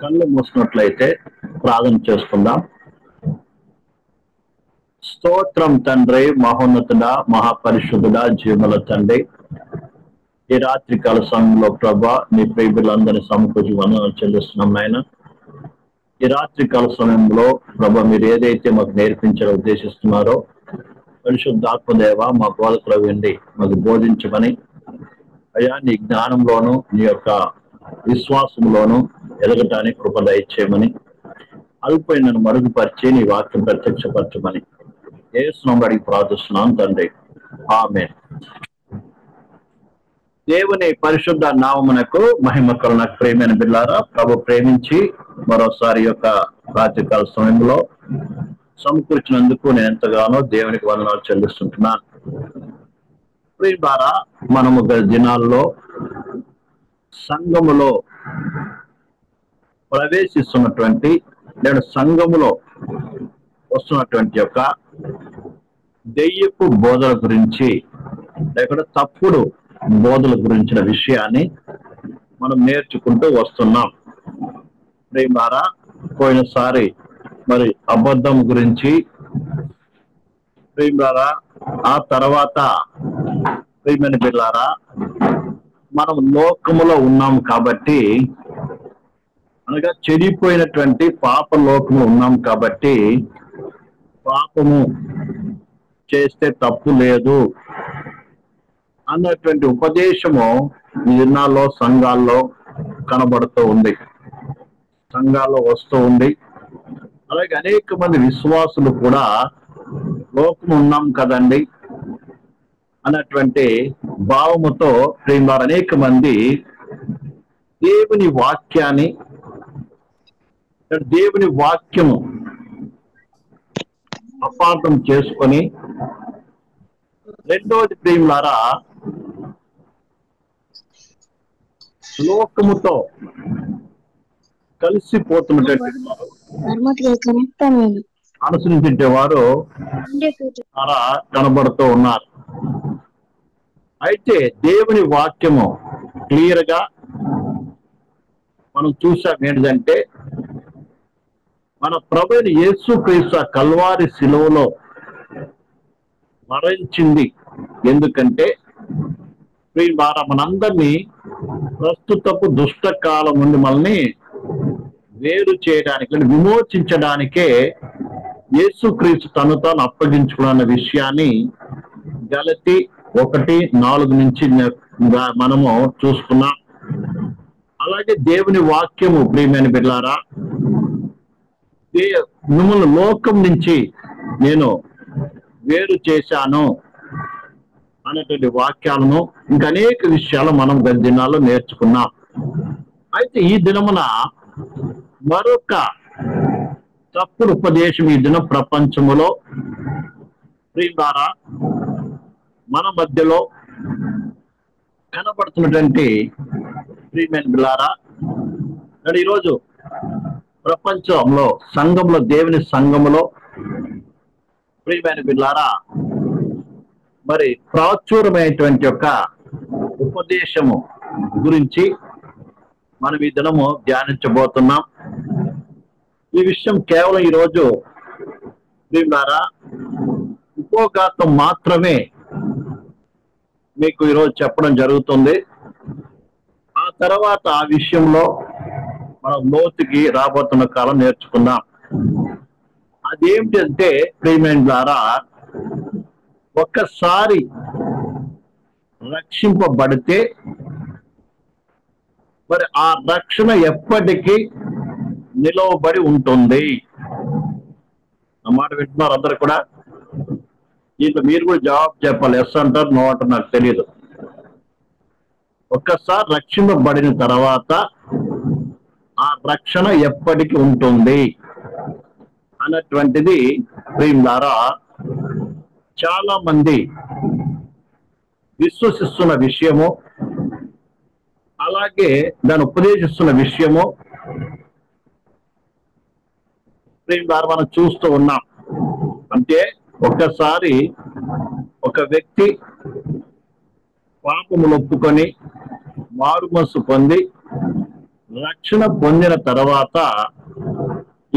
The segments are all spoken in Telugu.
కళ్ళు మూసినట్లయితే ప్రార్థన చేసుకుందాం. స్తోత్రం తండ్రి, మహోన్నతుడా, మహాపరిశుద్ధుడా, జీవుల తండ్రి, ఈ రాత్రి కాల సమయంలో ప్రభా నీ ప్రియులందరినీ సమకూర్చి వందనాలు చెల్లిస్తున్నాం నాయన. ఈ రాత్రి కాల సమయంలో ప్రభా మీరు ఏదైతే మాకు నేర్పించాలో ఉద్దేశిస్తున్నారో పరిశుద్ధాత్మదేవ మా బోధకులు విండి మాకు బోధించమని, అయ్యా నీ జ్ఞానంలోను నీ యొక్క విశ్వాసంలోను ఎదగటానికి కృప దయచేయమని, అల్పైన నన్ను మరుగుపరిచి నీ వాక్యం ప్రత్యక్షపరచమని యేసు నామములో అడిగి ప్రార్థిస్తున్నాం తండ్రి, ఆమేన్. దేవుని పరిశుద్ధ నామమునకు మహిమ కలుగును. ప్రేమైన బిడ్డలారా, ప్రభు ప్రేమించి మరోసారి యొక్క రాత్రికాల సమయంలో సమకూర్చినందుకు నేను ఎంతగానో దేవునికి వందనాలు చెల్లిస్తుంటున్నాను. ప్రియులారా, మనము గత దినాల్లో సంఘములో ప్రవేశిస్తున్నటువంటి లేదా సంఘములో వస్తున్నటువంటి యొక్క దెయ్యపు బోధల గురించి లేకపోతే తప్పుడు బోధల గురించిన విషయాన్ని మనం నేర్చుకుంటూ వస్తున్నాం. ప్రియులారా, పోయినసారి మరి అబద్ధం గురించి, ప్రియులారా ఆ తర్వాత ప్రియమైన బిడ్డలారా మనం లోకములో ఉన్నాం కాబట్టి, అనగా చెడిపోయినటువంటి పాప లోకము ఉన్నాం కాబట్టి పాపము చేస్తే తప్పు లేదు అన్నటువంటి ఉపదేశము ఈ దినాల్లో సంఘాల్లో కనబడుతూ ఉంది, సంఘాల్లో వస్తూ ఉంది. అలాగే అనేక మంది విశ్వాసులు కూడా లోకం ఉన్నాం కదండి అన్నటువంటి భావముతో ప్రేమలో అనేక మంది దేవుని వాక్యాన్ని, దేవుని వాక్యము అపార్థం చేసుకొని, రెండోది ప్రేమలారా లోకముతో కలిసిపోతున్నటువంటి అనుసరించే వారు అలా కనబడుతూ ఉన్నారు. అయితే దేవుని వాక్యము క్లియర్ గా మనం చూసాం ఏంటంటే, మన ప్రభువైన యేసుక్రీస్తు కల్వారి శిలువలో మరణించింది. ఎందుకంటే మనందరినీ ప్రస్తుతపు దుష్ట కాలం నుండి మనల్ని వేరు చేయడానికి, విమోచించడానికే యేసుక్రీస్తు తను తాను అప్పగించుకున్న విషయాన్ని గలతీ 1:4 నుంచి మనము చూసుకున్నాం. అలాగే దేవుని వాక్యము ప్రియమైన బిడ్డలారా, మిమ్మల్ని లోకం నుంచి నేను వేరు చేశాను అనేటువంటి వాక్యాలను ఇంకా అనేక విషయాలు మనం గత దినాల్లో నేర్చుకున్నాం. అయితే ఈ దినమున మరొక తప్పుడు ఉపదేశం ఈ దిన ప్రపంచములో ప్రియులారా మన మధ్యలో కనబడుతున్నటువంటి ప్రియమైన బిడ్డలారా, ఈరోజు ప్రపంచంలో సంఘంలో, దేవుని సంఘములో ప్రియమైన బిడ్డలారా మరి ప్రాచుర్యమైనటువంటి యొక్క ఉపదేశము గురించి మనం ఈ దినము ధ్యానించబోతున్నాం. ఈ విషయం కేవలం ఈరోజు ప్రియులారా ఉపోద్ఘాతం మాత్రమే మీకు ఈరోజు చెప్పడం జరుగుతుంది. ఆ తర్వాత ఆ విషయంలో మనం లోతుకి రాబోతున్న కాలం నేర్చుకుందాం. అదేమిటంటే ప్రియమైన ద్వారా ఒక్కసారి రక్షింపబడితే మరి ఆ రక్షణ ఎప్పటికీ నిలవబడి ఉంటుంది. అన్నమాట వింటున్నారు అందరు కూడా? దీంట్లో మీరు కూడా జవాబు చెప్పాలి. ఎస్ అంటారు, నో అంటారు, నాకు తెలియదు. ఒక్కసారి రక్షింపబడిన తర్వాత ఆ రక్షణ ఎప్పటికీ ఉంటుంది అన్నటువంటిది ప్రియులారా చాలా మంది విశ్వసిస్తున్న విషయము, అలాగే దాన్ని ఉపదేశిస్తున్న విషయము ప్రియులారా మనం చూస్తూ ఉన్నాం. అంటే ఒక్కసారి ఒక వ్యక్తి పాపములు ఒప్పుకొని మారు మనసు పొంది రక్షణ పొందిన తర్వాత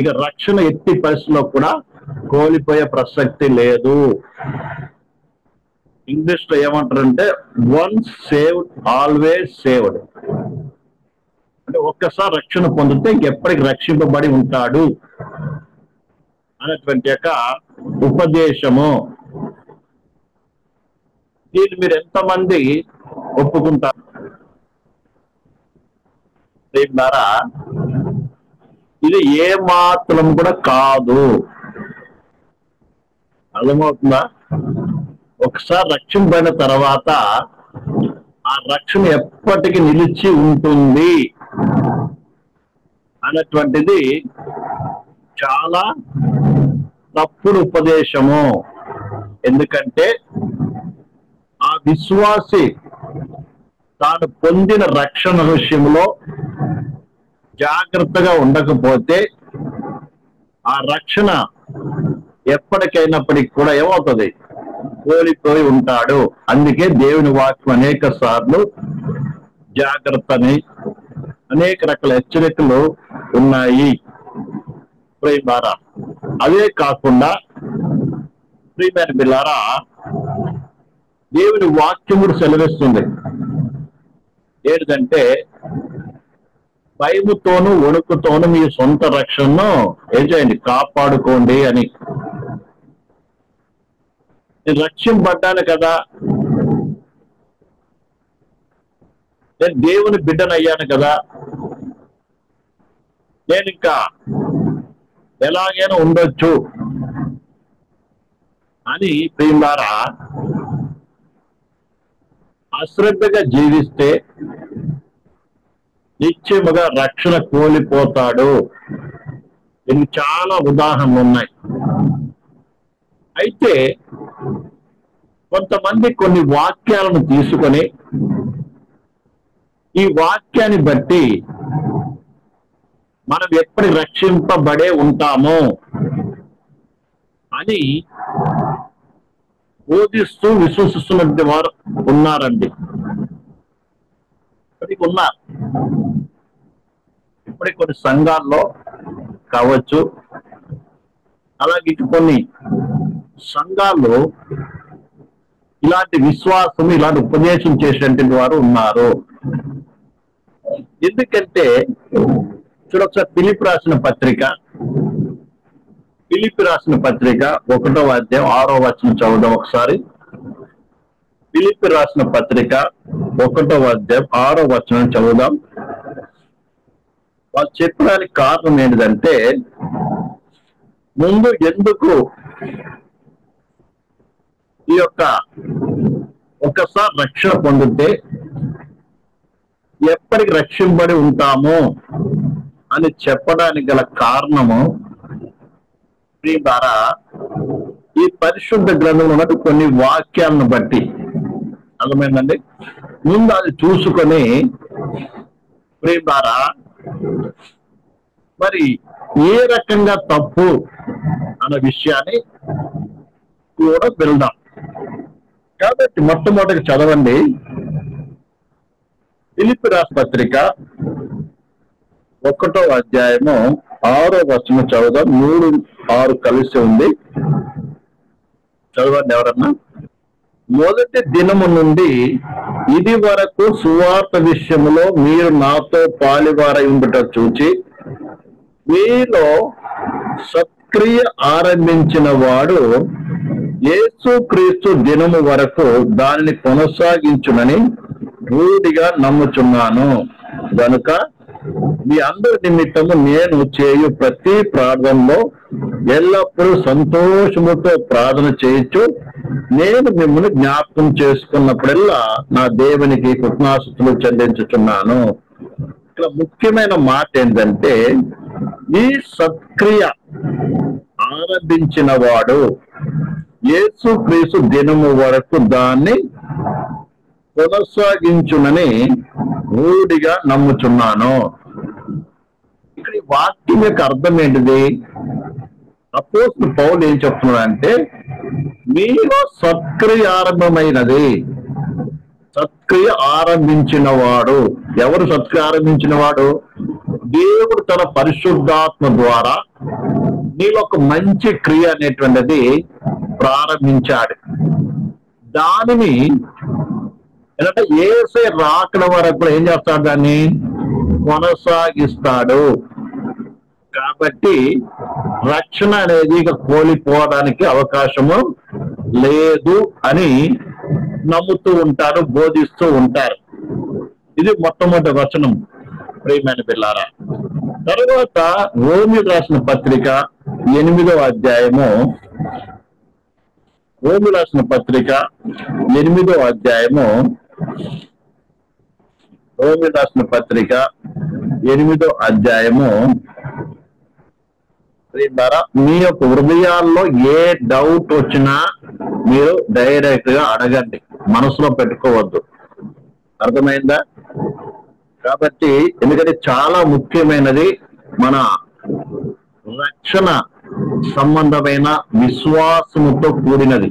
ఇక రక్షణ ఎట్టి పరిస్థితుల్లో కూడా కోల్పోయే ప్రసక్తి లేదు. ఇంగ్లీష్ లో ఏమంటారంటే వన్స్ సేవ్డ్ ఆల్వేస్ సేవ్డ్. అంటే ఒక్కసారి రక్షణ పొందితే ఎప్పటికి రక్షింపబడి ఉంటాడు అనేటువంటి యొక్క ఉపదేశము. దీన్ని మీరు ఎంతమంది ఒప్పుకుంటారు? ద్వారా ఇది ఏ మాత్రం కూడా కాదు. అర్థమవుతుందా? ఒకసారి రక్షింపబడిన తర్వాత ఆ రక్షణ ఎప్పటికీ నిలిచి ఉంటుంది అనేటువంటిది చాలా తప్పుడు ఉపదేశము. ఎందుకంటే ఆ విశ్వాసి తాను పొందిన రక్షణ విషయంలో జాగ్రత్తగా ఉండకపోతే ఆ రక్షణ ఎప్పటికైనప్పటికీ కూడా ఏమవుతుంది? కోల్పోయి ఉంటాడు. అందుకే దేవుని వాక్యం అనేక సార్లు జాగ్రత్తని అనేక రకాల హెచ్చరికలు ఉన్నాయి. ప్రియమారా, అదే కాకుండా ప్రియమైన బిల్లారా, దేవుని వాక్యం కూడా సెలవిస్తుంది ఏంటంటే భయముతోను వణుకుతోను మీ సొంత రక్షణను ఏం చేయండి? కాపాడుకోండి అని. నేను రక్షింపబడ్డాను కదా, నేను దేవుని బిడ్డనయ్యాను కదా, నేను ఇంకా ఎలాగైనా ఉండొచ్చు అని ప్రియులారా అశ్రద్ధగా జీవిస్తే నిశ్చయముగా రక్షణ కోల్పోతాడు. దీనికి చాలా ఉదాహరణలు ఉన్నాయి. అయితే కొంతమంది కొన్ని వాక్యాలను తీసుకొని ఈ వాక్యాన్ని బట్టి మనం ఎప్పటి రక్షింపబడే ఉంటామో అని బోధిస్తూ విశ్వసిస్తున్న వారు ఉన్నారండి. ఇప్పటికి ఉన్నారు. ఇప్పటికి కొన్ని సంఘాల్లో కావచ్చు, అలాగే కొన్ని సంఘాల్లో ఇలాంటి విశ్వాసం, ఇలాంటి ఉపదేశం చేసేటువంటి వారు ఉన్నారు. ఎందుకంటే చూడొకసారి ఫిలిప్పీ రాసిన పత్రిక 1వ అధ్యాయం 6వ వచనం చదువుదాం ఒకసారి. ఫిలిప్పీ రాసిన పత్రిక 1వ అధ్యాయం 6వ వచనం చదువుదాం. వాళ్ళు చెప్పడానికి కారణం ఏంటిదంటే, ముందు ఎందుకు ఈ యొక్క ఒకసారి రక్షణ పొందితే ఎప్పటికి రక్షింపబడి ఉంటాము అని చెప్పడానికి గల కారణము ద్వారా ఈ పరిశుద్ధ గ్రంథంలో ఉన్నట్టు కొన్ని వాక్యాలను బట్టి. అర్థమైందండి? ముందు అది చూసుకొని ద్వారా మరి ఏ రకంగా తప్పు అన్న విషయాన్ని కూడా వెళ్దాం. కాబట్టి మొట్టమొదటి చదవండి ఫిలిప్పీ రాసిన పత్రిక 1వ అధ్యాయము 6వ వచనం చదువుదాం. 3, 6 కలిసి ఉంది. చదవండి ఎవరన్నా. మొదటి దినము నుండి ఇది వరకు సువార్త విషయములో మీరు నాతో పాలివారై ఉండుట చూచి మీలో సత్క్రియ ఆరంభించిన వాడు యేసుక్రీస్తు దినము వరకు దానిని కొనసాగించునని రూఢిగా నమ్ముచున్నాను. గనుక మీ అందరి నిమిత్తము నేను చేయు ప్రతి ప్రార్థనలో ఎల్లప్పుడూ సంతోషముతో ప్రార్థన చేయొచ్చు. నేను మిమ్మల్ని జ్ఞాపకం చేసుకున్నప్పుడల్లా నా దేవునికి కృతజ్ఞతాస్తుతులు చెల్లించుచున్నాను. ఇక్కడ ముఖ్యమైన మాట ఏంటంటే, ఈ సత్క్రియ ఆరంభించిన వాడు యేసుక్రీస్తు దినము వరకు దాన్ని కొనసాగించునని రూఢిగా నమ్ముచున్నాను. ఇక్కడ ఈ వాక్యం యొక్క అర్థం ఏంటిది? అపోస్తలుడు పౌలు ఏం చెప్తున్నాడంటే, మీలో సత్క్రియ ఆరంభమైనది. సత్క్రియ ఆరంభించిన వాడు ఎవరు? సత్క్రియ ఆరంభించిన వాడు దేవుడు తన పరిశుద్ధాత్మ ద్వారా నీలో ఒక మంచి క్రియ అనేటువంటిది ప్రారంభించాడు. దానిని ఏంటంటే యేసే రాకడ వరకు ఏం చేస్తాడు? దాన్ని కొనసాగిస్తాడు. కాబట్టి రక్షణ అనేది ఇక కోల్పోవడానికి అవకాశము లేదు అని నమ్ముతూ ఉంటారు, బోధిస్తూ ఉంటారు. ఇది మొట్టమొదటి వచనం ప్రియమైన పిల్లారా. తర్వాత రోమీయులకు రాసిన పత్రిక 8వ అధ్యాయము, రోమీయులకు రాసిన పత్రిక 8వ అధ్యాయము, రోమీయులకు రాసిన పత్రిక 8వ అధ్యాయము మీ యొక్క హృదయాల్లో ఏ డౌట్ వచ్చినా మీరు డైరెక్ట్ గా అడగండి, మనసులో పెట్టుకోవద్దు. అర్థమైందా? కాబట్టి ఎందుకంటే చాలా ముఖ్యమైనది మన రక్షణ సంబంధమైన విశ్వాసముతో కూడినది.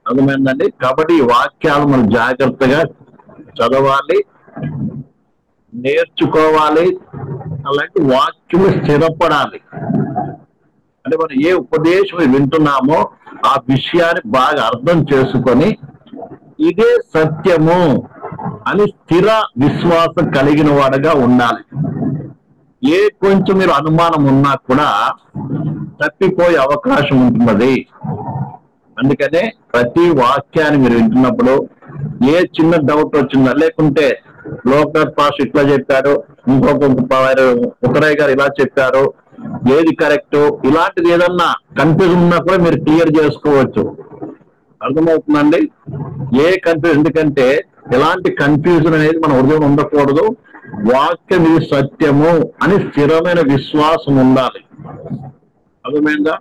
అర్థమైందండి? కాబట్టి ఈ వాక్యాలు మనం జాగ్రత్తగా చదవాలి, నేర్చుకోవాలి. అలాంటి వాక్యము స్థిరపడాలి. అంటే మనం ఏ ఉపదేశం వింటున్నామో ఆ విషయాన్ని బాగా అర్థం చేసుకొని ఇదే సత్యము అని స్థిర విశ్వాసం కలిగిన వాడుగా ఉండాలి. ఏ కొంచెం మీరు అనుమానం ఉన్నా కూడా తప్పిపోయే అవకాశం ఉంటున్నది. అందుకనే ప్రతి వాక్యాన్ని మీరు వింటున్నప్పుడు ఏ చిన్న డౌట్ వచ్చిందా, లేకుంటే లోకర్ పాస్ ఇట్లా చెప్పారు, ఇంకొక ఉత్తరయ్య గారు ఇలా చెప్పారు, ఏది కరెక్ట్, ఇలాంటిది ఏదన్నా కన్ఫ్యూజన్ ఉన్నా కూడా మీరు క్లియర్ చేసుకోవచ్చు. అర్థమవుతుందండి? ఏ కన్ఫ్యూజన్, ఎందుకంటే ఎలాంటి కన్ఫ్యూజన్ అనేది మన హృదయం ఉండకూడదు. వాక్యం ఇది సత్యము అని స్థిరమైన విశ్వాసం ఉండాలి. అర్థమైందా?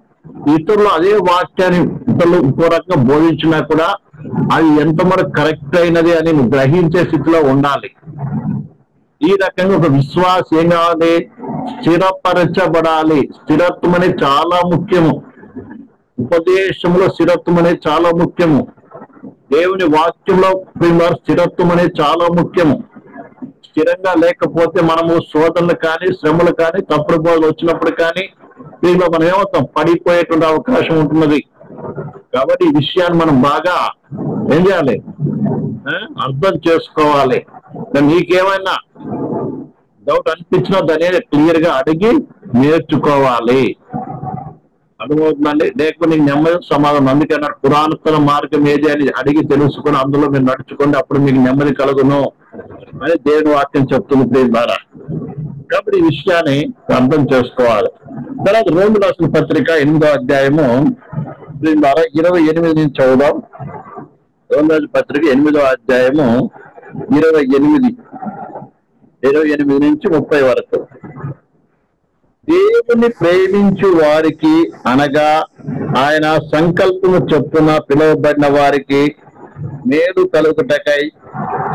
ఇతరులు అదే వాక్యాన్ని ఇతరులు ఇంకో రకంగా బోధించినా కూడా అది ఎంతవరకు కరెక్ట్ అయినది అని గ్రహించే స్థితిలో ఉండాలి. ఈ రకంగా ఒక విశ్వాసం ఏం కావాలి? స్థిరపరచబడాలి. స్థిరత్వం అనేది చాలా ముఖ్యము. ఉపదేశంలో స్థిరత్వం అనేది చాలా ముఖ్యము. దేవుని వాక్యంలో స్థిరత్వం అనేది చాలా ముఖ్యము. స్థిరంగా లేకపోతే మనము శోధనలు కానీ శ్రమలు కానీ తప్పుడు బోధలు వచ్చినప్పుడు కానీ దీనిలో మనం ఏమవుతాం? పడిపోయేటువంటి అవకాశం ఉంటున్నది. కాబట్టి ఈ విషయాన్ని మనం బాగా ఏం చేయాలి? అర్థం చేసుకోవాలి. నీకేమైనా డౌట్ అనిపించినా దాన్ని క్లియర్ గా అడిగి నేర్చుకోవాలి. అర్థమవుతుందండి? లేకపోతే నీకు నెమ్మది సమాధానం. అందుకన్నారు పురాతన మార్గం ఏది అని అడిగి తెలుసుకుని అందులో మీరు నడుచుకోండి, అప్పుడు మీకు నెమ్మది కలుగును అని దేవుని వాక్యం చెప్తుంది ప్రేమ ద్వారా. కాబట్టి ఈ విషయాన్ని అర్థం చేసుకోవాలి. తర్వాత రోమీయులకు రాసిన పత్రిక 8వ అధ్యాయము ద్వారా 28 నుంచి చదువుదాం. రోమీయులకు రాసిన పత్రిక 8వ అధ్యాయము 28 నుంచి 30 వరకు. దేవుని ప్రేమించు వారికి అనగా ఆయన సంకల్పము చొప్పున పిలువబడిన వారికి మేలు కలుగుటకై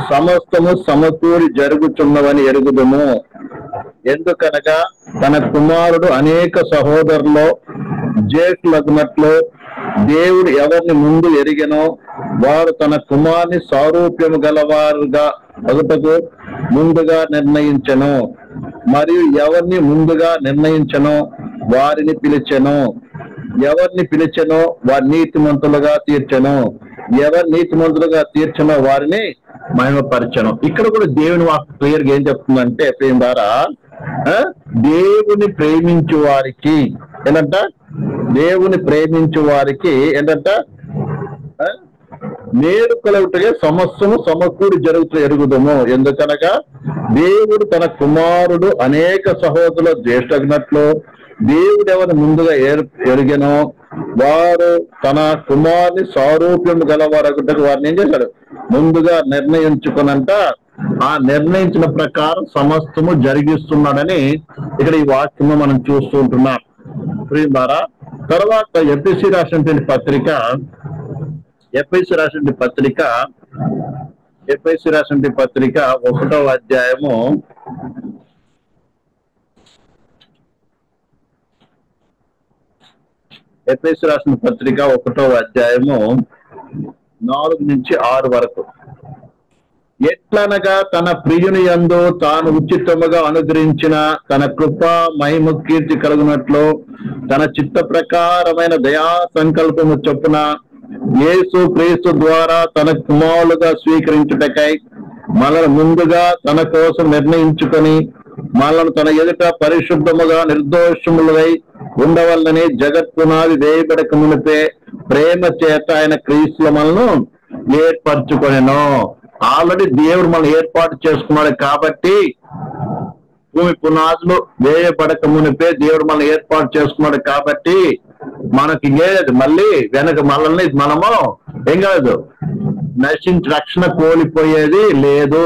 సమస్తము సమకూడి జరుగుచున్నవని ఎరుగుదుము. ఎందుకనగా తన కుమారుడు అనేక సహోదరులో జ్యేష్ఠులగునట్లు దేవుడు ఎవరిని ముందు ఎరిగెనో వారు తన కుమారుని సారూప్యము గలవారుగా ఒకటకు ముందుగా నిర్ణయించెను. మరియు ఎవరిని ముందుగా నిర్ణయించెనో వారిని పిలిచెను. ఎవరిని పిలిచెనో వారి నీతిమంతులుగా తీర్చెను. ఎవరి నీతిమంతులుగా తీర్చెనో వారిని మహిమపరచెను. ఇక్కడ కూడా దేవుని వాక్యం క్లియర్ గా ఏం చెప్తుందంటే ప్రేమ ద్వారా దేవుని ప్రేమించు వారికి ఏంటంట? దేవుని ప్రేమించు వారికి ఏంటంట? మేలు కలుగుటగా సమస్తము సమకూడి జరుగుతూ ఎరుగుదము. ఎందుకనగా దేవుడు తన కుమారుడు అనేక సహోదరుల జ్యేష్ఠగినట్లు దేవుడు ఎవరిని ముందుగా ఎరిగెనో వారు తన కుమారుని సారూప్యం గలవారగుటకు వారిని ఏం చేశాడు? ముందుగా నిర్ణయించుకున్నంట. ఆ నిర్ణయించిన ప్రకారం సమస్తము జరిగిస్తున్నాడని ఇక్కడ ఈ వాక్యంలో మనం చూస్తూ ఉంటున్నాం ప్రియులారా. తర్వాత ఎఫెసీ రాసినటువంటి పత్రిక 1వ అధ్యాయము 1వ అధ్యాయము 4 నుంచి 6 వరకు. ఎట్లనగా తన ప్రియుని యందు తాను ఉచితముగా అనుగ్రహించిన తన కృపా మహిమ కీర్తి కలుగునట్లు తన చిత్త ప్రకారమైన దయా సంకల్పము చొప్పున యేసు క్రీస్తు ద్వారా తన కుమారులుగా స్వీకరించుటకై మనల్ని ముందుగా తన కోసం నిర్ణయించుకొని మనల్ని తన ఎదుట పరిశుద్ధముగా నిర్దోషములై ఉండవల్లని జగత్పునాది వేయబడక మునిపే ప్రేమ చేత ఆయన క్రీస్తుల మనల్ని ఏర్పరచుకొనెను. ఆల్రెడీ దేవుడు మనం ఏర్పాటు చేసుకున్నాడు కాబట్టి, భూమి పునాదులు వేయబడక మునిపే దేవుడు మనం ఏర్పాటు చేసుకున్నాడు కాబట్టి మనకి లేదు మళ్ళీ వెనక మనల్ని మనము ఏం కాదు నశించి రక్షణ కోల్పోయేది లేదు.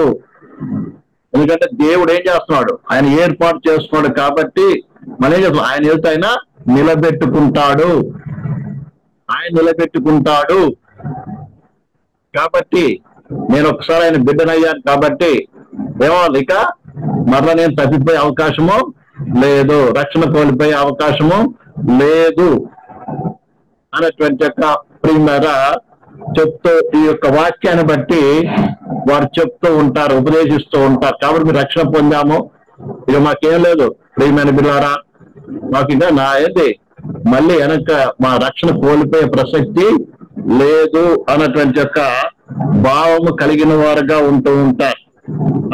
ఎందుకంటే దేవుడు ఏం చేస్తున్నాడు, ఆయన ఏర్పాటు చేస్తున్నాడు కాబట్టి మనం ఏం చేస్తున్నాం, ఆయన ఎదుట ఆయన నిలబెట్టుకుంటాడు, ఆయన నిలబెట్టుకుంటాడు. కాబట్టి నేను ఒకసారి ఆయన బిడ్డనయ్యాను కాబట్టి ఏమవాలి, ఇక మరలా నేను తప్పిపోయే అవకాశము లేదు, రక్షణ కోల్పోయే అవకాశము లేదు అన్నటువంటి యొక్క ప్రియమైన చెప్తూ ఈ యొక్క వాక్యాన్ని బట్టి వారు చెప్తూ ఉంటారు, ఉపదేశిస్తూ ఉంటారు. కాబట్టి మీరు రక్షణ పొందాము, ఇక మాకేం లేదు ప్రియమైన బిడ్డలారా, మాకు ఇక నా ఏంటి మళ్ళీ వెనక మా రక్షణ కోల్పోయే ప్రసక్తి లేదు అన్నటువంటి యొక్క భావము కలిగిన వారుగా ఉంటూ ఉంటారు.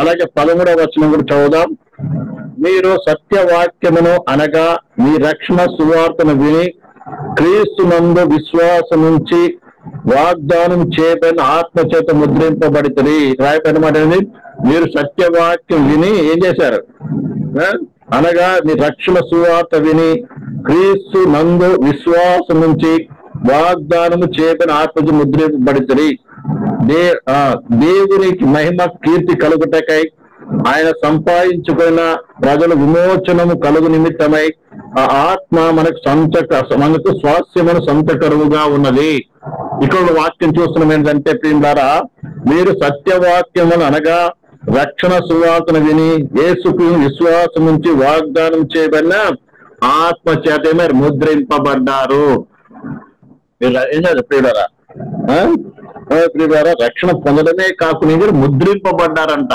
అలాగే 13వ వచనం కూడా చదువుదాం. మీరు సత్యవాక్యమును అనగా మీ రక్షణ సువార్తను విని క్రీస్తునందు విశ్వాసం నుంచి వాగ్దానం చేయబడిన ఆత్మచేత ముద్రింపబడితే రాయబడిన మాట ఏంది, మీరు సత్యవాక్యం విని ఏం చేశారు, అనగా మీ రక్షణ సువార్త విని క్రీస్తు నందు విశ్వాసం నుంచి వాగ్దానము చేయబడిన ఆత్మచేత ముద్రింపబడితే దేవునికి మహిమ కీర్తి కలుగుటకై ఆయన సంపాదించుకున్న ప్రజల విమోచనము కలుగు నిమిత్తమై ఆ ఆత్మ మనకు స్వాస్థ్యమును సంతకరువుగా ఉన్నది. ఇక్కడ వాక్యం చూస్తున్నాం ఏంటంటే ప్రియులారా, మీరు సత్యవాక్యమును అనగా రక్షణ సువార్తను విని యేసుకు విశ్వాసం నుంచి వాగ్దానం చేయబడిన ఆత్మ చేత మీరు ముద్రింపబడ్డారు. ఏం చేయాలి ప్రియులారా, ప్రియులారా రక్షణ పొందడమే కాకుండా మీరు ముద్రింపబడ్డారంట.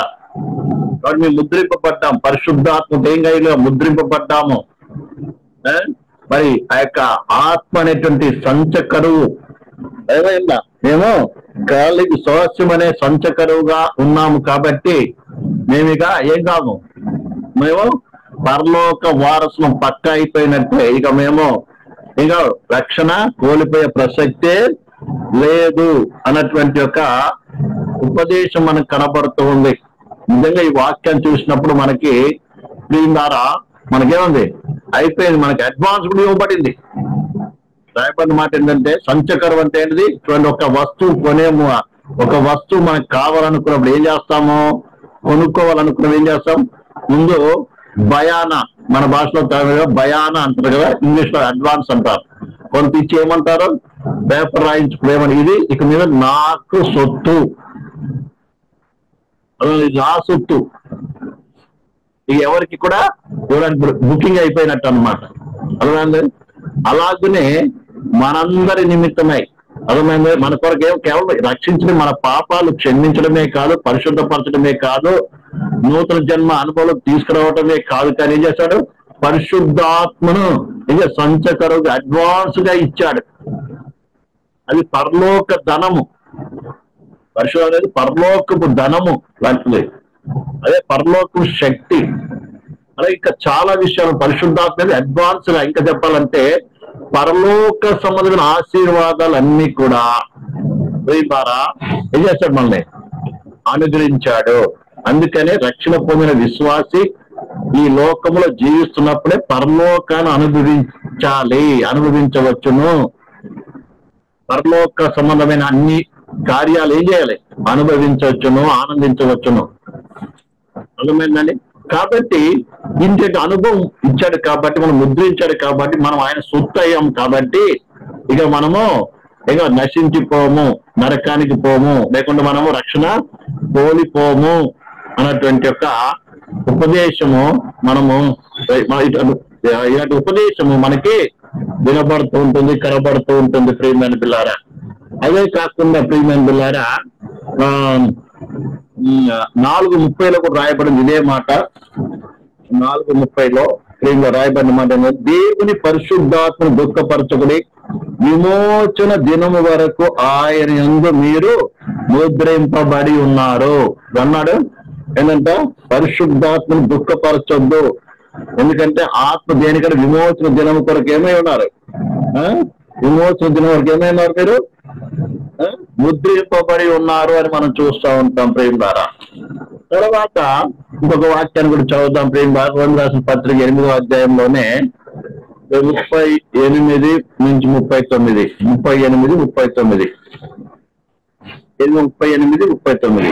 కాబట్టి మేము ముద్రింపబడ్డాం, పరిశుద్ధాత్మ తేంగాయిలో ముద్రింపబడ్డాము. మరి ఆ యొక్క ఆత్మ అనేటువంటి సంచకరువు ఏమైందా, మేము గాలికి స్వాస్థ్యం అనే సంచకరువుగా ఉన్నాము కాబట్టి మేమిక ఏం కాము, మేము పరలోక వారసులం పక్క అయిపోయినట్టే. ఇక మేము ఇక రక్షణ కోల్పోయే ప్రసక్తే లేదు అన్నటువంటి యొక్క ఉపదేశం మనకు కనబడుతూ ఉంది. నిజంగా ఈ వాక్యాన్ని చూసినప్పుడు మనకి దీని ద్వారా మనకేముంది, అయిపోయింది, మనకి అడ్వాన్స్ కూడా ఇవ్వబడింది. రాయబడిన మాట ఏంటంటే సంచకరం అంటే ఏంటిది, చూడండి, ఒక వస్తువు కొనేము, ఒక వస్తువు మనకు కావాలనుకున్నప్పుడు ఏం చేస్తాము, కొనుక్కోవాలనుకున్నప్పుడు ఏం చేస్తాం, ముందు బయానా, మన భాషలో బయానా అంటారు కదా, ఇంగ్లీష్ లో అడ్వాన్స్ అంటారు. కొంత ఇచ్చి ఏమంటారు, పేపర్ రాయించుకునేమని, ఇది ఇక మీద నాకు సొత్తు, నా సొత్తు, ఇక ఎవరికి కూడా బుకింగ్ అయిపోయినట్టు అనమాట. అర్థమైంది. అలాగనే మనందరి నిమిత్తమై అర్థమైంది, మన కొరకు కేవలం రక్షించడం, మన పాపాలు క్షమించడమే కాదు, పరిశుద్ధపరచడమే కాదు, నూతన జన్మ అనుభవం తీసుకురావటమే కాదు, కానీ ఏం చేశాడు, పరిశుద్ధాత్మను ఇక సంచకరువుగా అడ్వాన్స్ గా ఇచ్చాడు. అది పరలోక ధనము. పరిశుద్ధం అనేది పరలోకపు ధనము లాంటిది, అదే పరలోకపు శక్తి. అలాగే ఇంకా చాలా విషయాలు పరిశుద్ధాత్మ అనేది అడ్వాన్స్ గా ఇంకా చెప్పాలంటే పరలోక సంబంధమైన ఆశీర్వాదాలు అన్ని కూడా ద్వారా ఏం చేస్తాడు, మనల్ని అనుగ్రహించాడు. అందుకనే రక్షణ పొందిన విశ్వాసి ఈ లోకంలో జీవిస్తున్నప్పుడే పరలోకాన్ని అనుభవించవచ్చును. పరలోక సంబంధమైన అన్ని కార్యాలు ఏం చేయాలి, అనుభవించవచ్చును, ఆనందించవచ్చును. అర్థమైందండి. కాబట్టి ఇంతటి అనుభవం ఇచ్చాడు కాబట్టి, మనం ముద్రించాడు కాబట్టి, మనం ఆయన సొత్తు అయ్యాం కాబట్టి ఇక మనము ఇక నశించిపోము, నరకానికి పోము, లేకుండా మనము రక్షణ కోల్పోము అన్నటువంటి యొక్క ఉపదేశము మనము ఇలాంటి ఉపదేశము మనకి వినబడుతూ ఉంటుంది, కనబడుతూ ఉంటుంది ప్రియమైన పిల్లారా. అదే కాకుండా ప్రియమైన పిల్లారా, 4:30లో కూడా రాయబడింది ఇదే మాట. 4:30లో రాయబడిన మాట ఏంటంటే, దేవుని పరిశుద్ధాత్మను దుఃఖపరచకుడి, విమోచన దినము వరకు ఆయన యందు మీరు ముద్రింపబడి ఉన్నారు అన్నాడు. ఏంటంటే పరిశుద్ధాత్మను దుఃఖపరచొద్దు, ఎందుకంటే ఆత్మ దేనికంటే విమోచన దినం కొరకు ఏమై ఉన్నారు, విమోచన దినం వరకు ఏమై ఉన్నారు, మీరు ముద్రింపబడి ఉన్నారు అని మనం చూస్తూ ఉంటాం ప్రేమ ద్వారా. తర్వాత ఇంకొక వాక్యాన్ని కూడా చదువుతాం ప్రేమ ద్వారా. రోమియోలకు రాసిన పత్రిక 8వ అధ్యాయంలోనే 38 నుంచి 39, 38-39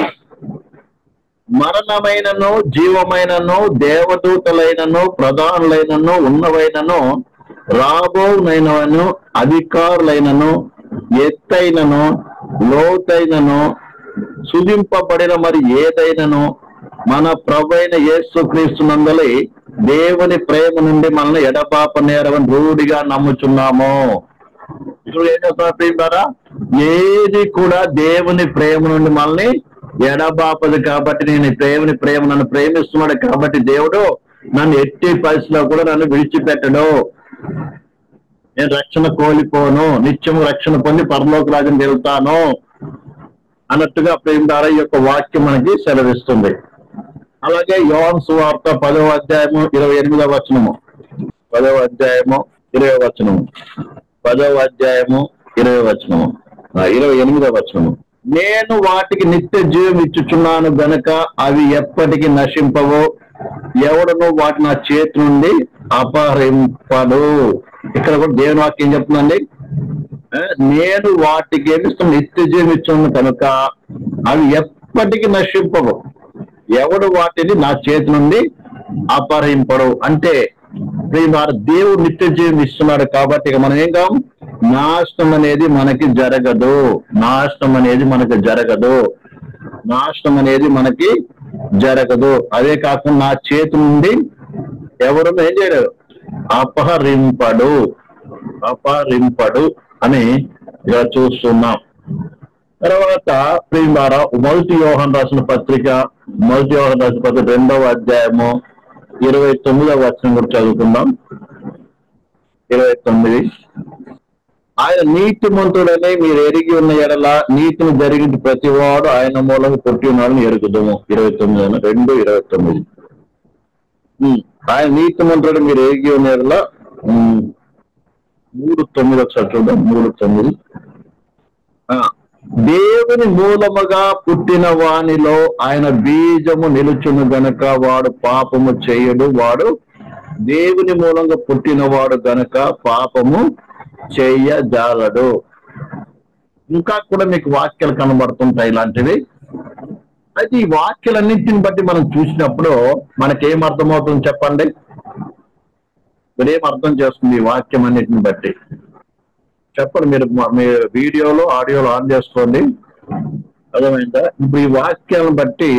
మరణమైనను జీవమైనను దేవదూతలైనను ప్రధానులైనను ఉన్నవైనను రాబోనైనను అధికారులైనను ఎత్తైనను లోతైనను సుధింపబడిన మరి ఏదైనను మన ప్రభువైన యేసుక్రీస్తునందలి దేవుని ప్రేమ నుండి మనల్ని ఎడపాప నేరవని రూఢిగా నమ్ముచున్నాము. ఇప్పుడు ఏం చేస్తున్నారు? ఏది కూడా దేవుని ప్రేమ నుండి మనల్ని ఎడబాపదు. కాబట్టి నేను ప్రేమ నన్ను ప్రేమిస్తున్నాడు కాబట్టి దేవుడు నన్ను ఎట్టి పరిస్థితిలో కూడా నన్ను విడిచిపెట్టడు. నేను రక్షణ కోల్పోను, నిత్యము రక్షణ పొంది పరలోక రాజ్యానికి వెళ్తాను అన్నట్టుగా ప్రేమ ద్వారా ఈ యొక్క వాక్యం మనకి సెలవిస్తుంది. అలాగే యోహాను సువార్త 10వ అధ్యాయము 28వ వచనము, 10వ అధ్యాయము 20వ వచనము, 10వ అధ్యాయము 20వ వచనము, 28వ వచనము. నేను వాటికి నిత్య జీవం ఇచ్చుచున్నాను గనక అవి ఎప్పటికీ నశింపవు, ఎవడను వాటి నా చేతి నుండి అపహరింపడు. ఇక్కడ కూడా దేవుని వాక్యం చెప్తుందండి, నేను వాటికి ఏమిస్తాను, నిత్య జీవం ఇచ్చున్నాను కనుక అవి ఎప్పటికీ నశింపవు, ఎవడు వాటిని నా చేతి నుండి అపహరింపడు. అంటే దేవుడు నిత్య జీవం ఇస్తున్నాడు కాబట్టి ఇక మనం ఏం కాం, నాశనం అనేది మనకి జరగదు, నాశనం అనేది మనకి జరగదు, నాశనం అనేది మనకి జరగదు. అదే కాకుండా నా చేతి నుండి ఎవరు ఏం చేయలేరు, అపహరింపడు అని ఇలా చూస్తున్నాం. తర్వాత ప్రియులారా, మొదటి యోహాను రాసిన పత్రిక 2వ అధ్యాయము 29వ వచనం కూడా చదువుకుందాం. 29, ఆయన నీతిమంతుడని మీరు ఎరిగి ఉన్న ఎడల నీతిని జరిగింది ప్రతివాడు ఆయన మూలంగా పుట్టి ఉన్నాడని ఎరుగుదము. 29 ఆయన నీతిమంతుడు మీరు ఎరిగి ఉన్న ఎడల 3:9 ఒకసారి చూద్దాం. 3:9 దేవుని మూలముగా పుట్టిన వానిలో ఆయన బీజము నిలుచును గనక వాడు పాపము చేయడు, వాడు దేవుని మూలంగా పుట్టినవాడు గనక పాపము చెయ్యజాలడు. ఇంకా కూడా మీకు వాక్యాలు కనబడుతుంటాయి ఇలాంటివి. అయితే ఈ వాక్యాలన్నింటిని బట్టి మనం చూసినప్పుడు మనకేం అర్థమవుతుంది చెప్పండి? మీరేం అర్థం చేస్తుంది ఈ వాక్యం అన్నిటిని బట్టి చెప్పండి. మీరు వీడియోలో ఆడియోలో ఆన్ చేసుకోండి, అర్థమైందా? ఇప్పుడు ఈ వాక్యాలను బట్టి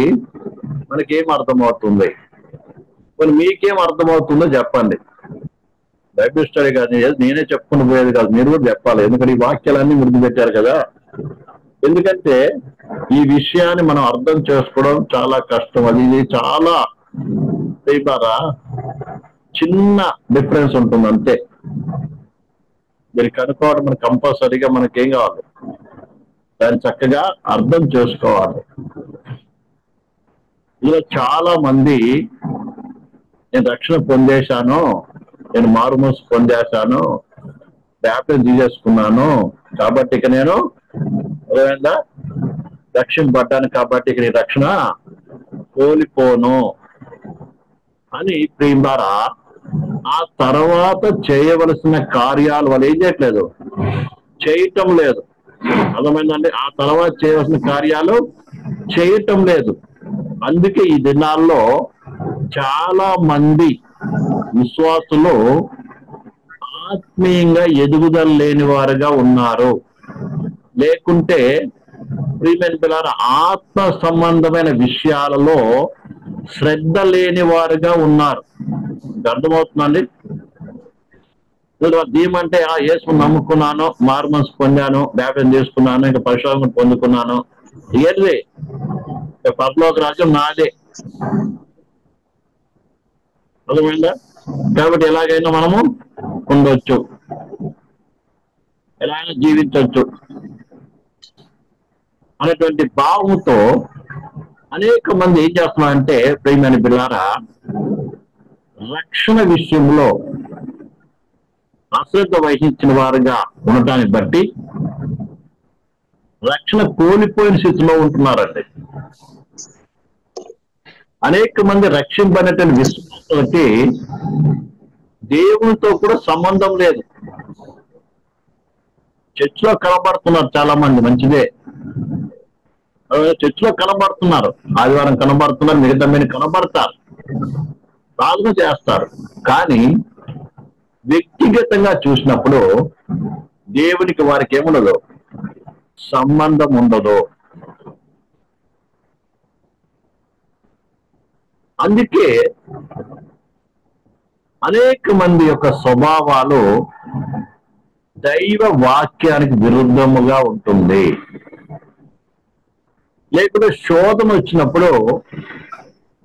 మనకేం అర్థమవుతుంది, మరి మీకేం అర్థమవుతుందో చెప్పండి. బైబిల్ స్టడీ కాదు, నేనే చెప్పుకుని పోయేది కాదు, మీరు కూడా చెప్పాలి. ఎందుకంటే ఈ వాక్యాలన్నీ ముందు పెట్టారు కదా. ఎందుకంటే ఈ విషయాన్ని మనం అర్థం చేసుకోవడం చాలా కష్టం. ఇది చాలా చిన్న డిఫరెన్స్ ఉంటుంది అంతే. మీరు కనుక్కోవడం మనకు కంపల్సరీగా మనకేం కావాలి, దాన్ని చక్కగా అర్థం చేసుకోవాలి. ఇలా చాలా మంది నేను రక్షణ పొందేశాను, నేను మారుమనసు పొందేశాను, బ్యాప్టిజం తీసేసుకున్నాను కాబట్టి ఇక నేను రక్షింపబడ్డాను కాబట్టి ఇక నీ రక్షణ కోల్పోను అని ప్రియులారా, ఆ తర్వాత చేయవలసిన కార్యాలు వాళ్ళు ఏం చేయట్లేదు, చేయటం లేదు. అర్థమైందండి? ఆ తర్వాత చేయవలసిన కార్యాలు చేయటం లేదు. అందుకే ఈ దినాల్లో చాలా మంది విశ్వాసులు ఆత్మీయంగా ఎదుగుదల లేని వారుగా ఉన్నారు. లేకుంటే ప్రియమైన పిల్లలు ఆత్మ సంబంధమైన విషయాలలో శ్రద్ధ లేని వారుగా ఉన్నారు. అర్థమవుతుందండి? దీమంటే యేసు నమ్ముకున్నాను, మారుమనసు పొందాను, బ్యాప్టిజం చేసుకున్నాను, ఇంకా పరిశోధన పొందుకున్నాను, ఏంటి పరలోక రాజ్యం నాదే. అర్థమైందా? కాబట్టి ఎలాగైనా మనము ఉండొచ్చు, ఎలాగైనా జీవించవచ్చు అనేటువంటి భావంతో అనేక మంది ఏం చేస్తున్నారంటే, ప్రియమైన బిడ్డలారా, రక్షణ విషయంలో అశ్రద్ధ వహించిన వారుగా ఉండటాన్ని బట్టి రక్షణ కోల్పోయిన స్థితిలో ఉంటున్నారండి. అనేక మంది రక్షింపబడినటువంటి విశ్వాసులకి దేవునితో కూడా సంబంధం లేదు. చర్చిలో కనబడుతున్నారు చాలా మంది, మంచిదే, చర్చిలో కనబడుతున్నారు, ఆదివారం కనబడుతున్నారు, మిగతా మీద కనబడతారు, ప్రార్థన చేస్తారు. కానీ వ్యక్తిగతంగా చూసినప్పుడు దేవునికి వారికి ఏముండదు, సంబంధం ఉండదు. అందుకే అనేక మంది యొక్క స్వభావాలు దైవ వాక్యానికి విరుద్ధముగా ఉంటుంది. లేకపోతే శోధన వచ్చినప్పుడు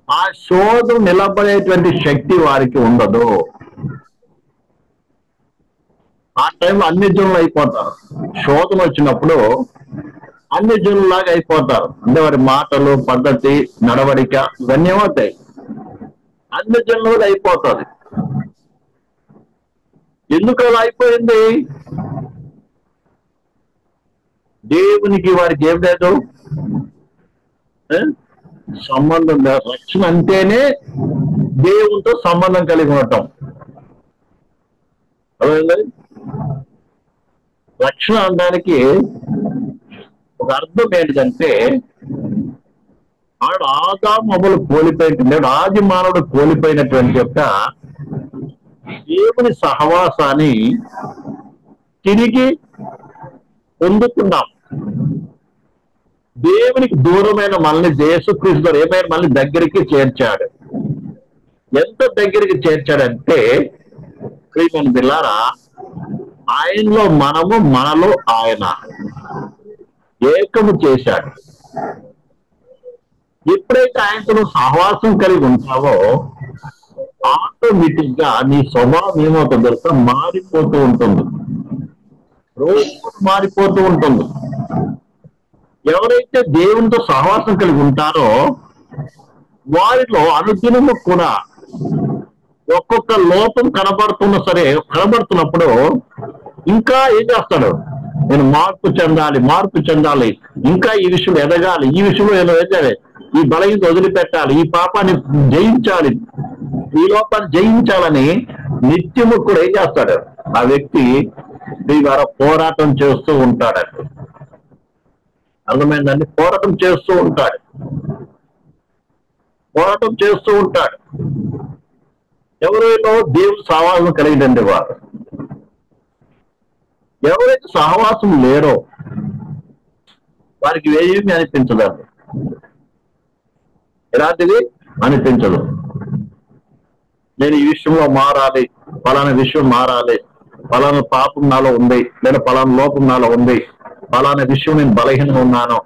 ఆ శోధన నిలబడేటువంటి శక్తి వారికి ఉండదు. ఆ టైంలో అన్ని జనులు అయిపోతారు. శోధన వచ్చినప్పుడు అన్ని జనులాగా అయిపోతారు. అంటే వారి మాటలు, పద్ధతి, నడవడిక ఇవన్నీ ఏమవుతాయి, అన్ని జనులు అయిపోతుంది. ఎందుకు అలా అయిపోయింది? దేవునికి వారికి ఏం లేదు, సంబంధం లేదు. రక్షణ అంటేనే దేవునితో సంబంధం కలిగి ఉండటం. రక్షణ అనడానికి ఒక అర్థం ఏంటిదంటే, ఆడు ఆదాము అవ్వలు కోల్పోయింది, ఆది మానవుడు కోల్పోయినటువంటి యొక్క దేవుని సహవాసాన్ని తిరిగి పొందుతున్నాం. దేవునికి దూరమైన మనల్ని యేసుక్రీస్తు ఏమైనా మనల్ని దగ్గరికి చేర్చాడు. ఎంత దగ్గరికి చేర్చాడంటే, ప్రియమైన బిడ్డలారా, ఆయనలో మనము, మనలో ఆయన ఏకము చేశాడు. ఎప్పుడైతే ఆయనతో సహవాసం కలిగి ఉంటావో ఆటోమేటిక్ గా నీ స్వభావం ఏమవుతుందో తెలుసా, మారిపోతూ ఉంటుంది, రోజు మారిపోతూ ఉంటుంది. ఎవరైతే దేవునితో సహవాసం కలిగి ఉంటారో వారిలో అనుదినము కూడా ఒక్కొక్క లోపం కనబడుతున్నప్పుడు ఇంకా ఏం చేస్తాడు, నేను మార్పు చెందాలి, ఇంకా ఈ విషయంలో ఎదగాలి, ఈ విషయంలో ఎదగాలి, ఈ బలహీనత వదిలిపెట్టాలి, ఈ పాపాన్ని జయించాలి, ఈ లోపాన్ని జయించాలని నిత్యము కూడా ఏం చేస్తాడు ఆ వ్యక్తి దీని ద్వారా పోరాటం చేస్తూ ఉంటాడండి. అర్థమైందండి? పోరాటం చేస్తూ ఉంటాడు. ఎవరైనా దేవుడు సహవాసం కలిగిందండి వారు. ఎవరైతే సహవాసం లేరో వారికి ఏమీ అనిపించదండి. ఎలాంటిది అనిపించదు. నేను ఈ విషయంలో మారాలి, ఫలానా విషయం మారాలి, ఫలానా పాపం నాలో ఉంది, లేదా ఫలానా లోపం నాలో ఉంది, ఫలానా విషయం నేను బలహీనంగా ఉన్నాను,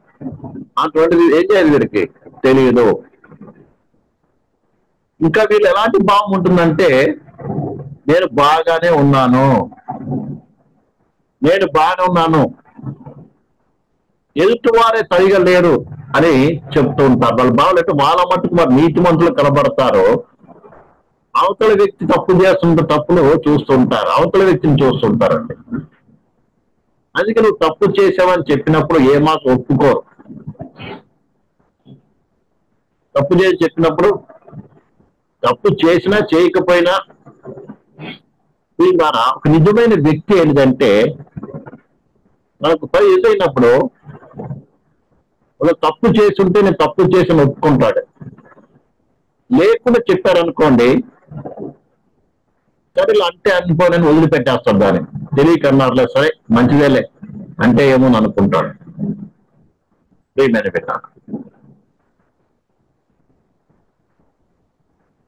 అటువంటిది ఏం చేయాలి వీరికి తెలియదు. ఇంకా వీళ్ళు ఎలాంటి భావం ఉంటుందంటే, నేను బాగానే ఉన్నాను, ఎదుటి వారే సరిగా లేరు అని చెప్తూ ఉంటారు. వాళ్ళు బాగలేక వాళ్ళ మట్టుకు వారు నీతి మంతులు కనబడతారు. అవతల వ్యక్తి తప్పు చేస్తుంటే తప్పులు చూస్తుంటారు, అవతల వ్యక్తిని చూస్తుంటారండి. అందుకే నువ్వు తప్పు చేసావని చెప్పినప్పుడు ఏమాత్రం ఒప్పుకోరు. తప్పు చేసి చెప్పినప్పుడు, తప్పు చేసినా చేయకపోయినా ద్వారా ఒక నిజమైన వ్యక్తి ఏంటంటే, మనకు పని ఎదురైనప్పుడు తప్పు చేసి ఉంటే నేను తప్పు చేసి ఒప్పుకుంటాడు. లేకుండా చెప్పారనుకోండి, సరే అంటే అనుకోనని వదిలిపెట్టేస్తాడు. దాన్ని తెలియకన్నారులే, సరే మంచిదేలే అంటే ఏమో అనుకుంటాడు.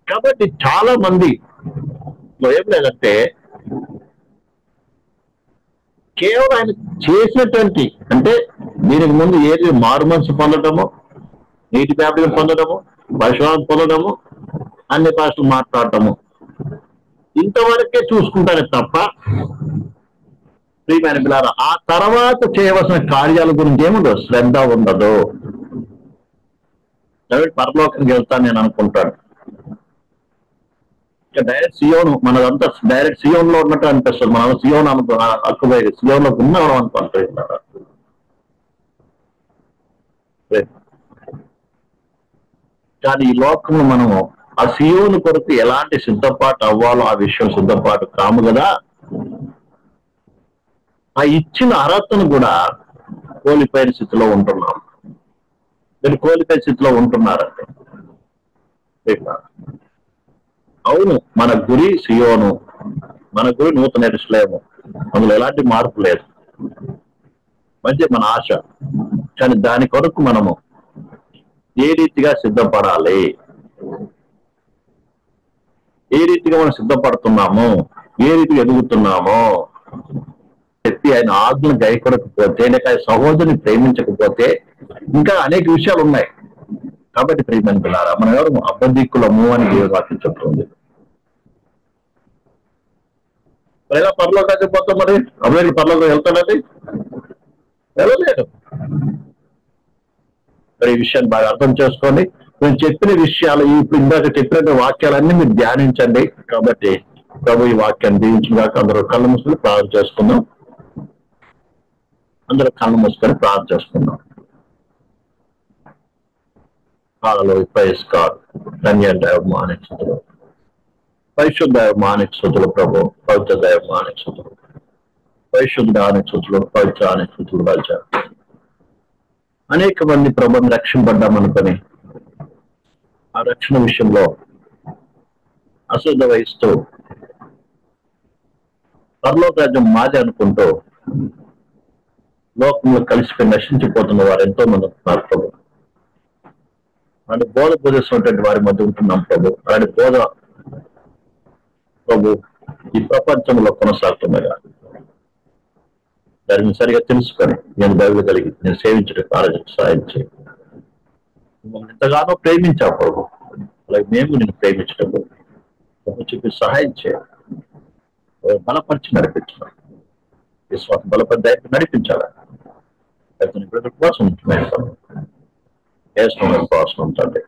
కాబట్టి చాలా మంది ఏం లేదంటే, కేవలం ఆయన చేసినటువంటి, అంటే దీనికి ముందు ఏది మారు మనసు పొందటము, నీటి బ్యాప్టిజం పొందడము, పరిశుభ్రత పొందడము, అన్ని భాషలు మాట్లాడటము, ఇంతవరకే చూసుకుంటానే తప్ప ప్రియమైన పిల్లారా ఆ తర్వాత చేయవలసిన కార్యాల గురించి ఏముండదు, శ్రద్ధ ఉండదు. పరలోకానికి వెళ్తాను నేను అనుకుంటాడు. ఇక డైరెక్ట్ సియోను, మనదంతా డైరెక్ట్ సియోన్ లో ఉన్నట్టు అనిపిస్తుంది. మనం సియోన్ అక్కుపోయేది సియోన్ లో ఉన్నాం అనుకుంటున్నారు. కానీ ఈ లోకంలో మనము ఆ సియోను కొరకు ఎలాంటి సిద్ధపాటు అవ్వాలో ఆ విషయం సిద్ధపాటు కాము కదా. ఆ ఇచ్చిన అర్హతను కూడా కోల్పోయిన స్థితిలో ఉంటున్నాం. మీరు కోల్పోయిన స్థితిలో ఉంటున్నారంటే అవును, మన గురి సియోను, మన గురి నూతన యెరూషలేము, అందులో ఎలాంటి మార్పు లేదు. మంచి మన ఆశ. కానీ దాని కొరకు మనము ఏ రీతిగా సిద్ధపడాలి, ఏ రీతిగా మనం సిద్ధపడుతున్నాము, ఏ రీతిగా ఎదుగుతున్నామో చెప్పి ఆయన ఆజ్ఞను గైకొనకపోతే, లేక సహోదరుని ప్రేమించకపోతే ఇంకా అనేక విషయాలు ఉన్నాయి. కాబట్టి ప్రియమైన పిల్లారా, మనం ఎవరు అబద్ధికులము అని దేవుడు వాక్యం చెప్తుంది. ఎలా పరలోకానికి పోతాం? మరి అబ్బాయి పరలోకం వెళ్తాడండి? వెళ్ళలేదు. మరి ఈ విషయాన్ని బాగా అర్థం చేసుకోండి. నేను చెప్పిన విషయాలు, ఇప్పుడు ఇందాక చెప్పిన వాక్యాలన్నీ మీరు ధ్యానించండి. కాబట్టి ప్రభు ఈ వాక్యాన్ని దీవించుగాక. అందరూ కళ్ళు మూసుకొని ప్రార్థన చేసుకుందాం. అందరూ కళ్ళు మూసుకొని ప్రార్థన చేసుకుందాం. హల్లెలూయా, ప్రైజ్ గాడ్. ధన్య దైవమానికి స్తుతులు, పరిశుద్ధ దైవమానికి స్తుతులు ప్రభు, పవిత్ర దైవమానికి స్తుతులు, పరిశుద్ధానికి స్తుతులు, పవిత్రానికి స్తుతులు రాజా. అనేక మంది ప్రభుని రక్షింపడ్డామనుకొని ఆ రక్షణ విషయంలో అశ్రద్ధ వహిస్తూ పరలోక రాజ్యం మాది అనుకుంటూ లోకంలో కలిసిపోయి నశించిపోతున్న వారు ఎంతో మంది ఉంటున్నారు ప్రభు. అలాంటి బోధ బోధిస్తున్నటువంటి వారి మధ్య ఉంటున్నాం ప్రభు. అలాంటి బోధ ప్రభు ఈ ప్రపంచంలో కొనసాగుతుండగా దాన్ని సరిగా తెలుసుకొని నేను బైబిల్ కలిగి నేను సేవించడానికి ఆలోచన సహాయం చేయి. మమ్మల్ని ఎంతగానో ప్రేమించావు ప్రభు, అలాగే మేము నేను ప్రేమించడం చెప్పి సహాయం చేయాలి. బలపరిచి నడిపించాలి, విశ్వాసం బలపరి నడిపించాలి. కోసం ఉంటుంది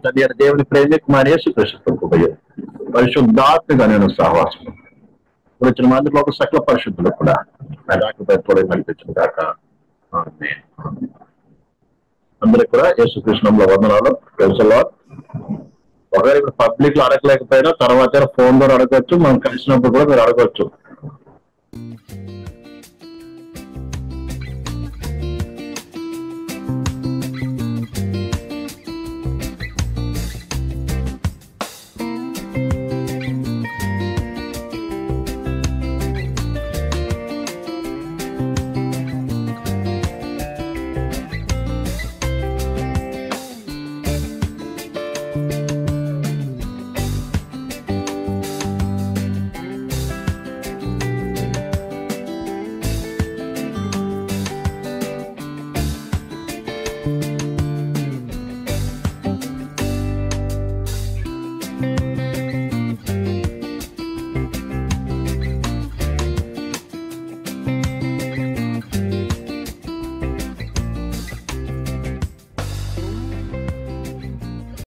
తండ్రి అని దేవుని ప్రేమికి మా యేసుక్రీస్తు పరిశుద్ధాత్మగా నేను సహవాసం వచ్చిన మందిలో ఒక సకల పరిశుద్ధులు కూడా రాకపోతే నడిపించిన కాక. అందరికి కూడా యేసుకృష్ణంలో వందనాలు. తెలుసులో ఒకవేళ ఇప్పుడు పబ్లిక్ లో అడగలేకపోయినా తర్వాత ఫోన్ ద్వారా అడగవచ్చు, మనం కలిసినప్పుడు కూడా మీరు అడగవచ్చు.